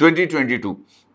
2022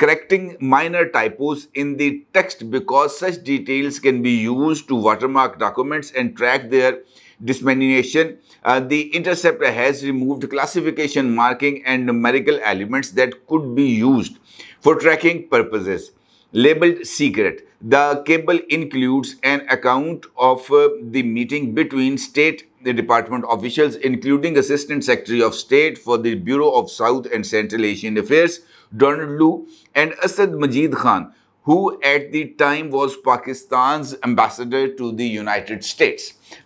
correcting minor typos in the text because such details can be used to watermark documents and track their dissemination. The Intercept has removed classification, marking and numerical elements that could be used for tracking purposes. Labeled secret, the cable includes an account of the meeting between State Department officials, including Assistant Secretary of State for the Bureau of South and Central Asian Affairs, Donald Lu, and Asad Majid Khan, who at the time was Pakistan's ambassador to the United States.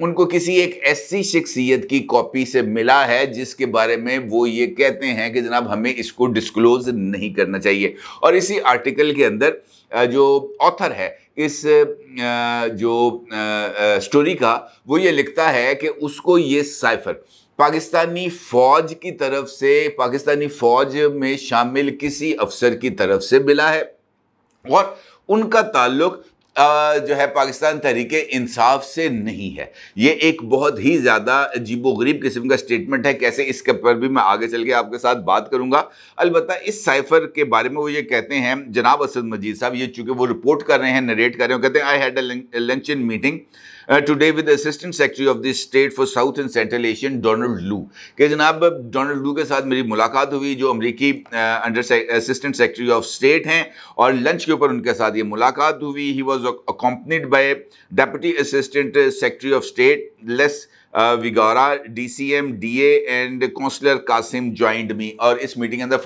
ان کو کسی ایک ایسی شخصیت کی copy سے ملا ہے جس کے بارے میں وہ یہ کہتے ہیں کہ جناب ہمیں اس کو ڈسکلوز نہیں کرنا چاہیے. اور اسی آرٹیکل کے اندر جو آتھر ہے اس جو سٹوری کا وہ یہ لکھتا ہے کہ اس کو یہ سائفر پاکستانی فوج کی طرف سے پاکستانی فوج میں شامل کسی افسر کی طرف سے ملا ہے اور ان کا تعلق جو ہے پاکستان تحریک انصاف سے نہیں ہے. یہ ایک بہت ہی زیادہ عجیب و غریب قسم کا سٹیٹمنٹ ہے. کیسے اس کے پر بھی میں آگے چل کے آپ کے ساتھ بات کروں گا. البتہ اس سائفر کے بارے میں وہ یہ کہتے ہیں جناب اسد مجید صاحب, یہ چونکہ وہ رپورٹ کر رہے ہیں, نریٹ کر رہے ہیں, کہتے ہیں I had a luncheon meeting today with the Assistant Secretary of the State for South and Central Asia Donald Lu, کہ جناب ڈونلڈ لو کے ساتھ میری ملاقات ہوئی جو امریکی اسسٹنٹ سیکرٹری آف اسٹیٹ ہیں, اور لنچ کے اوپر ان کے ساتھ یہ ملاقات ہوئی. He was accompanied by Deputy Assistant Secretary of State Les وگارا, D C M, D A and councillor Qasim joined me, اور اس میٹنگ کے اندر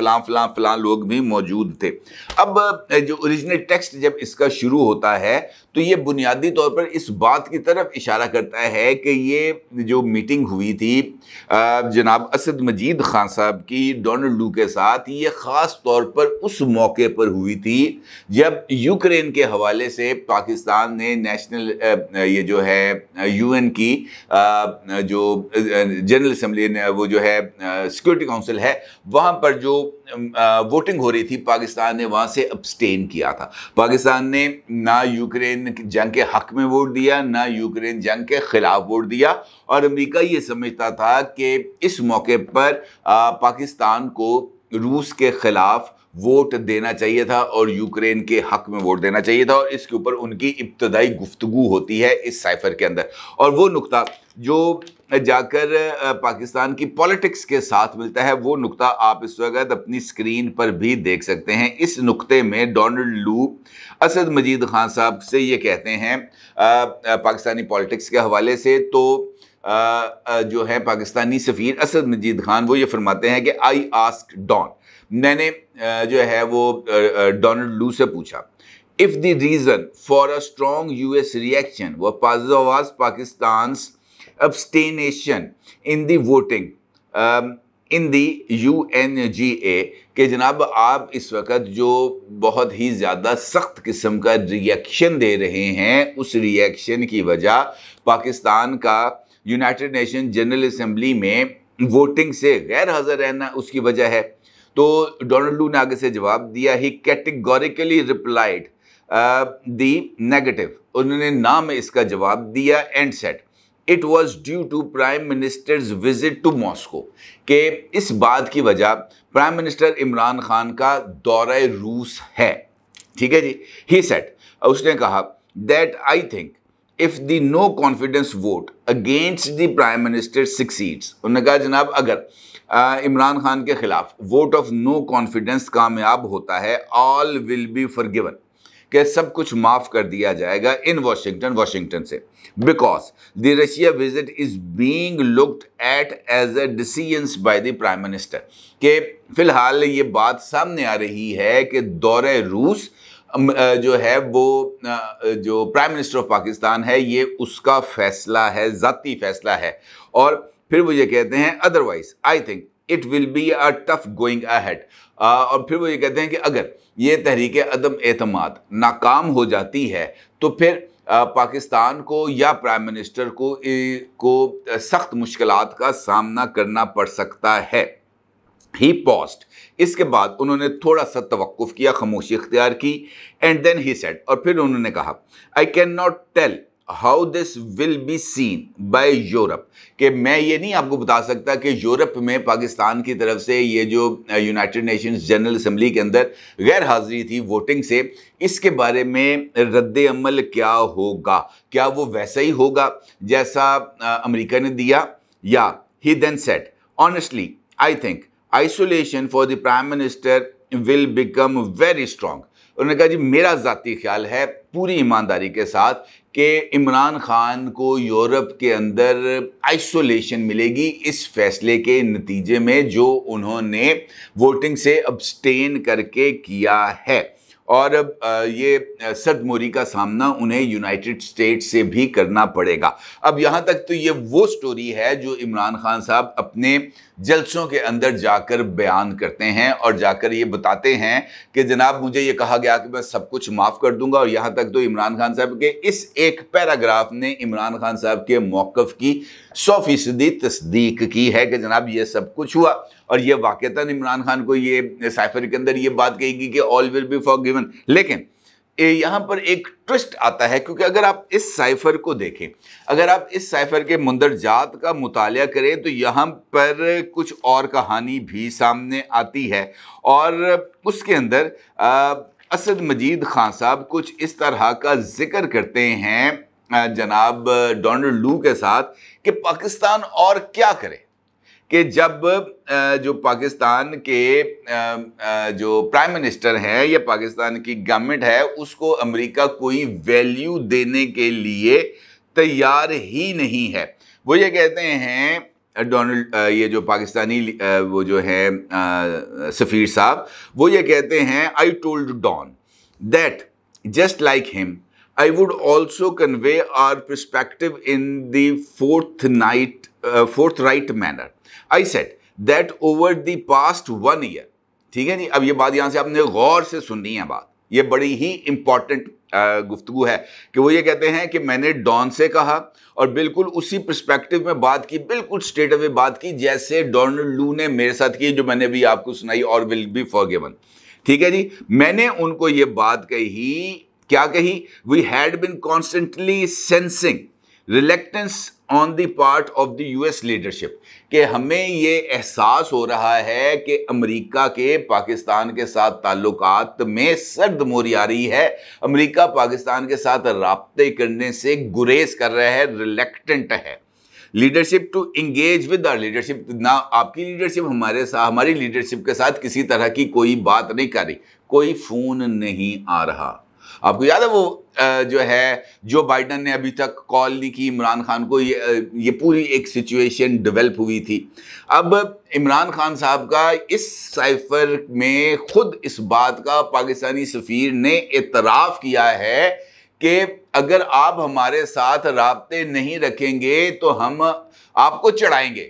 فلاں لوگ بھی موجود تھے. اب جو اوریجنل ٹیکسٹ جب اس کا شروع ہوتا ہے تو یہ بنیادی طور پر اس بات کی طرف اشارہ کرتا ہے کہ یہ جو میٹنگ ہوئی تھی جناب اسد مجید خان صاحب کی ڈونلڈ لو کے ساتھ, یہ خاص طور پر اس موقع پر ہوئی تھی جب یوکرین کے حوالے سے پاکستان نے نیشنل یہ جو ہے یو این کی جو جنرل اسمبلی وہ جو ہے سیکورٹی کونسل ہے, وہاں پر جو ووٹنگ ہو رہی تھی پاکستان نے وہاں سے ابسٹین کیا تھا. پاکستان نے نہ یوکرین جنگ کے حق میں ووٹ دیا نہ یوکرین جنگ کے خلاف ووٹ دیا, اور امریکہ یہ سمجھتا تھا کہ اس موقع پر پاکستان کو روس کے خلاف ووٹ دینا چاہیے تھا اور یوکرین کے حق میں ووٹ دینا چاہیے تھا, اور اس کے اوپر ان کی ابتدائی گفتگو ہوتی ہے اس سائفر کے اندر. اور وہ نقطہ جو جا کر پاکستان کی پولیٹکس کے ساتھ ملتا ہے وہ نقطہ آپ اس وقت اپنی سکرین پر بھی دیکھ سکتے ہیں. اس نقطے میں ڈونلڈ لو اسد مجید خان صاحب سے یہ کہتے ہیں پاکستانی پولیٹکس کے حوالے سے, تو جو ہے پاکستانی سفیر اسد مجید خان وہ یہ فرماتے ہیں کہ آئی آسک ڈون, میں نے جو ہے وہ ڈونلڈ لو سے پوچھا, if the reason for a strong US reaction was Pakistan's abstention in the voting in the UNGA, کہ جناب آپ اس وقت جو بہت ہی زیادہ سخت قسم کا ریئیکشن دے رہے ہیں, اس ریئیکشن کی وجہ پاکستان کا یونائٹڈ نیشن جنرل اسمبلی میں ووٹنگ سے غیر حاضر رہنا اس کی وجہ ہے. تو ڈونلڈ لو نے آگے سے جواب دیا, he categorically replied the negative, انہوں نے نام اس کا جواب دیا, and said it was due to prime minister's visit to Moscow, کہ اس بات کی وجہ پرائم منسٹر عمران خان کا دورہ روس ہے. ٹھیک ہے جی. ہی سیٹ, اس نے کہا that I think if the no confidence vote against the prime minister succeeds, انہوں نے کہا جناب اگر عمران خان کے خلاف ووٹ آف نو کانفیڈنس کامیاب ہوتا ہے, all will be forgiven, کہ سب کچھ معاف کر دیا جائے گا ان واشنگٹن سے, because the Russia visit is being looked at as a decision by the prime minister, کہ فی الحال یہ بات سامنے آ رہی ہے کہ دورہ روس جو ہے وہ جو پرائم منسٹر آف پاکستان ہے یہ اس کا فیصلہ ہے, ذاتی فیصلہ ہے. اور پھر وہ یہ کہتے ہیں otherwise I think it will be a tough going ahead, اور پھر وہ یہ کہتے ہیں کہ اگر یہ تحریک عدم اعتماد ناکام ہو جاتی ہے تو پھر پاکستان کو یا پرائم منسٹر کو سخت مشکلات کا سامنا کرنا پڑ سکتا ہے. ہی پاسڈ, اس کے بعد انہوں نے تھوڑا سا توقف کیا, خاموشی اختیار کی, اینڈ دین ہی سیڈ, اور پھر انہوں نے کہا I can not tell how this will be seen by Europe, کہ میں یہ نہیں آپ کو بتا سکتا کہ یورپ میں پاکستان کی طرف سے یہ جو یونائٹڈ نیشنز جنرل اسمبلی کے اندر غیر حاضری تھی ووٹنگ سے, اس کے بارے میں رد عمل کیا ہوگا, کیا وہ ویسا ہی ہوگا جیسا امریکہ نے دیا, یا ہی then said honestly I think isolation for the prime minister will become very strong. انہوں نے کہا جی میرا ذاتی خیال ہے پوری ایمانداری کے ساتھ کہ عمران خان کو یورپ کے اندر آئسولیشن ملے گی اس فیصلے کے نتیجے میں جو انہوں نے ووٹنگ سے ابسٹین کر کے کیا ہے. اور یہ سرد موری کا سامنا انہیں یونائٹڈ اسٹیٹ سے بھی کرنا پڑے گا۔ اب یہاں تک تو یہ وہ سٹوری ہے جو عمران خان صاحب اپنے جلسوں کے اندر جا کر بیان کرتے ہیں اور جا کر یہ بتاتے ہیں کہ جناب مجھے یہ کہا گیا کہ میں سب کچھ معاف کر دوں گا، اور یہاں تک تو عمران خان صاحب کے اس ایک پیراگراف نے عمران خان صاحب کے موقف کی 100% تصدیق کی ہے کہ جناب یہ سب کچھ ہوا۔ اور یہ واقعتاً عمران خان کو یہ سائفر کے اندر یہ بات کہی گی کہ all will be forgiven، لیکن یہاں پر ایک ٹوسٹ آتا ہے، کیونکہ اگر آپ اس سائفر کو دیکھیں، اگر آپ اس سائفر کے مندرجات کا مطالعہ کریں تو یہاں پر کچھ اور کہانی بھی سامنے آتی ہے، اور اس کے اندر اسد مجید خان صاحب کچھ اس طرح کا ذکر کرتے ہیں جناب ڈونلڈ لو کے ساتھ کہ پاکستان اور کیا کرے، کہ جب جو پاکستان کے جو پرائم منسٹر ہیں یا پاکستان کی گورنمنٹ ہے اس کو امریکہ کوئی ویلیو دینے کے لیے تیار ہی نہیں ہے۔ وہ یہ کہتے ہیں ڈونلڈ یہ جو پاکستانی وہ جو ہے سفیر صاحب، وہ یہ کہتے ہیں I told Don that just like him I would also convey our perspective in the forthright manner. I said that over the past 1 year، ٹھیک ہے جی، اب یہ بات یہاں سے آپ نے غور سے سننی ہے، بات یہ بڑی ہی امپورٹنٹ گفتگو ہے کہ وہ یہ کہتے ہیں کہ میں نے ڈان سے کہا اور بالکل اسی پرسپیکٹو میں بات کی، بالکل اسٹریٹ اوے بات کی جیسے ڈونلڈ لو نے میرے ساتھ کی، جو میں نے بھی آپ کو سنائی، اور ول بی فارگیون۔ ٹھیک ہے جی، میں نے ان کو یہ بات کہی، کیا کہی؟ We had been constantly sensing reluctance on the part of the US leadership، کہ ہمیں یہ احساس ہو رہا ہے کہ امریکہ کے پاکستان کے ساتھ تعلقات میں سرد موری آ رہی ہے، امریکہ پاکستان کے ساتھ رابطے کرنے سے گریز کر رہا ہے، ریلیکٹنٹ ہے۔ Leadership to engage with our leadership, نہ آپ کی لیڈرشپ ہمارے ساتھ، ہماری لیڈرشپ کے ساتھ کسی طرح کی کوئی بات نہیں کر رہی، کوئی فون نہیں آ رہا۔ آپ کو یاد ہے وہ جو ہے جو بائیڈن نے ابھی تک کال نہیں کی عمران خان کو، یہ پوری ایک سچویشن ڈیولپ ہوئی تھی۔ اب عمران خان صاحب کا اس سائفر میں خود اس بات کا پاکستانی سفیر نے اعتراف کیا ہے کہ اگر آپ ہمارے ساتھ رابطے نہیں رکھیں گے تو ہم آپ کو چڑھائیں گے۔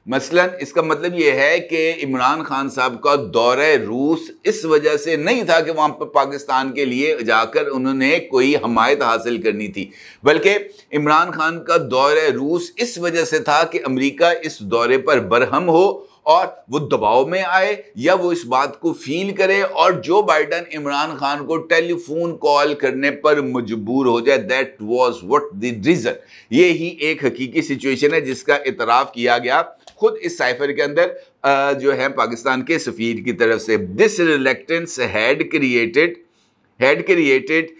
مثلا اس کا مطلب یہ ہے کہ عمران خان صاحب کا دورہ روس اس وجہ سے نہیں تھا کہ وہاں پر پاکستان کے لیے جا کر انہوں نے کوئی حمایت حاصل کرنی تھی، بلکہ عمران خان کا دورہ روس اس وجہ سے تھا کہ امریکہ اس دورے پر برہم ہو اور وہ دباؤ میں آئے یا وہ اس بات کو فیل کرے اور جو بائیڈن عمران خان کو ٹیلی فون کال کرنے پر مجبور ہو جائے۔ That was what the reason. یہی ایک حقیقی سچویشن ہے جس کا اعتراف کیا گیا خود اس سائفر کے اندر جو ہے پاکستان کے سفیر کی طرف سے۔ دس reluctance had created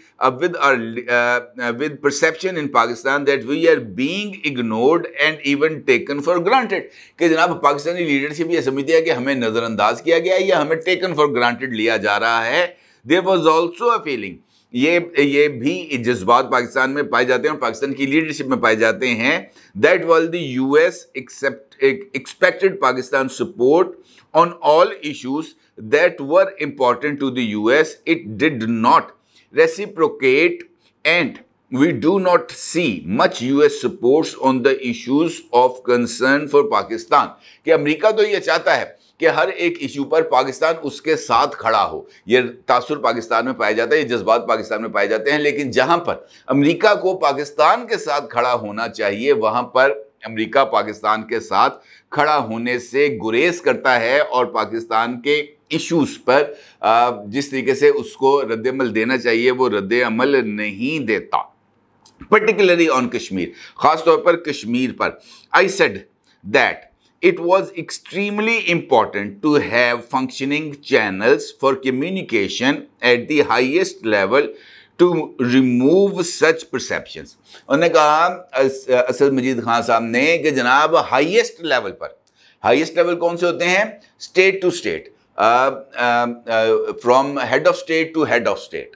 with perception in Pakistan that we are being ignored and even taken for granted، کہ جناب پاکستانی لیڈرشپ یہ سمجھتی ہے کہ ہمیں نظر انداز کیا گیا ہے یا ہمیں taken for granted لیا جا رہا ہے۔ There was also a feeling، یہ بھی جذبات پاکستان میں پائے جاتے ہیں اور پاکستان کی لیڈرشپ میں پائے جاتے ہیں، that while the US expected Pakistan support on all issues that were important to the US, it did not reciprocate and we do not see much US supports on the issues of concern for Pakistan، کہ امریکہ تو یہ چاہتا ہے کہ ہر ایک issue پر پاکستان اس کے ساتھ کھڑا ہو، یہ تاثر پاکستان میں پایا جاتا ہے، یہ جذبات پاکستان میں پائے جاتے ہیں، لیکن جہاں پر امریکہ کو پاکستان کے ساتھ کھڑا ہونا چاہیے وہاں پر امریکہ پاکستان کے ساتھ کھڑا ہونے سے گریز کرتا ہے اور پاکستان کے ایشوز پر جس طریقے سے اس کو رد عمل دینا چاہیے وہ رد عمل نہیں دیتا، پرٹیکولرلی آن کشمیر، خاص طور پر کشمیر پر۔ I said that it was extremely important to have functioning channels for communication at the highest level to remove such perceptions۔ انہوں نے کہا اسد مجید خان صاحب نے کہ جناب ہائیسٹ لیول پر، ہائیسٹ لیول کون سے ہوتے ہیں؟ State to state, from head of state to head of state,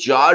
4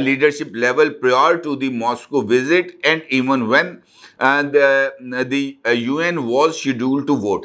leadership level prior to the Moscow visit and even when the UN was scheduled to vote,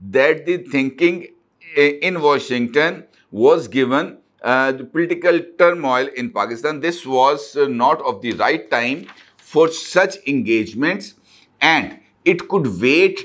that the thinking in Washington was given the political turmoil in Pakistan. This was not of the right time for such engagements and it could wait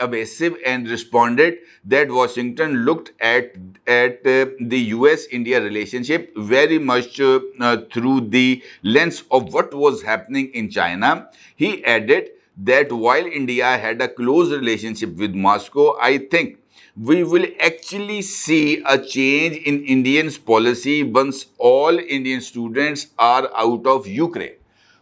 evasive and responded that Washington looked at the US-India relationship very much through the lens of what was happening in China. He added that while India had a close relationship with Moscow, I think we will actually see a change in Indians' policy once all Indian students are out of Ukraine.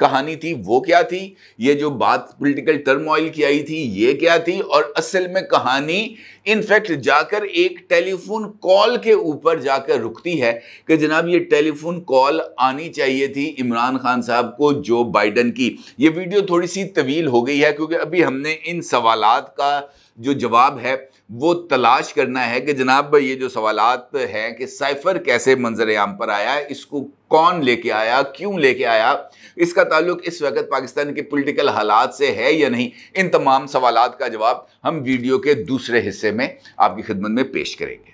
کہانی تھی وہ کیا تھی، یہ جو بات political turmoil کی آئی تھی یہ کیا تھی، اور اصل میں کہانی انفیکٹ جا کر ایک ٹیلی فون کال کے اوپر جا کر رکتی ہے کہ جناب یہ ٹیلی فون کال آنی چاہیے تھی عمران خان صاحب کو جو بائیڈن کی۔ یہ ویڈیو تھوڑی سی طویل ہو گئی ہے کیونکہ ابھی ہم نے ان سوالات کا جو جواب ہے وہ تلاش کرنا ہے کہ جناب یہ جو سوالات ہیں کہ سائفر کیسے منظر عام پر آیا، اس کو کون لے کے آیا، کیوں لے کے آیا، اس کا تعلق اس وقت پاکستان کے پولیٹیکل حالات سے ہے یا نہیں، ان تمام سوالات کا جواب ہم ویڈیو کے دوسرے حصے میں آپ کی خدمت میں پیش کریں گے۔